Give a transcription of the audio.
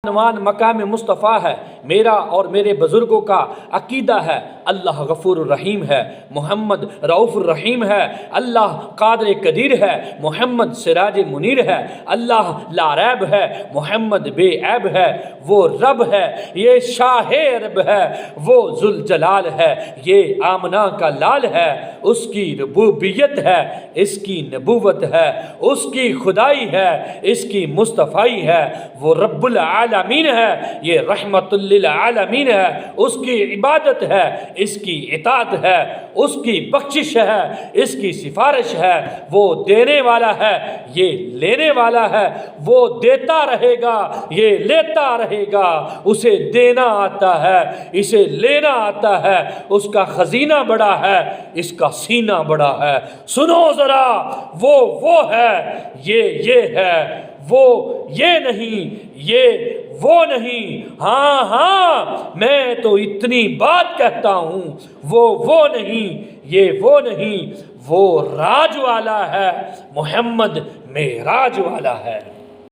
عنوان مقام مصطفیٰ ہے، میرا اور میرے بزرگوں کا عقیدہ ہے اللہ غفور الرحیم ہے، محمد رؤوف الرحیم ہے، اللہ قادر قدیر ہے، محمد سراج منیر ہے، اللہ لا ریب ہے، محمد بے عیب ہے، وہ رب ہے، یہ شاہ رب ہے، وہ ذوالجلال ہے، یہ آمنہ کا لال ہے، اس کی ربوبیت ہے، اس کی نبوت ہے، اس کی خدائی ہے، اس کی مصطفائی ہے، وہ رب العالمین ہے، یہ رحمت للعالمین ہے، اس کی عبادت ہے، اس کی اطاعت ہے، اس کی بخشش ہے، اس کی سفارش ہے، وہ دینے والا ہے، یہ لینے والا ہے، وہ دیتا رہے گا، یہ لیتا رہے گا، اسے دینا آتا ہے، اسے لینا آتا ہے، اس کا خزینہ بڑا ہے، اس کا سینہ بڑا ہے۔ سنو ذرا، وہ ہے، یہ ہے، وہ یہ نہیں، یہ وہ نہیں، ہاں میں تو اتنی بات کہتا ہوں، وہ نہیں، یہ وہ نہیں، وہ راج والا ہے، محمد معراج والا ہے۔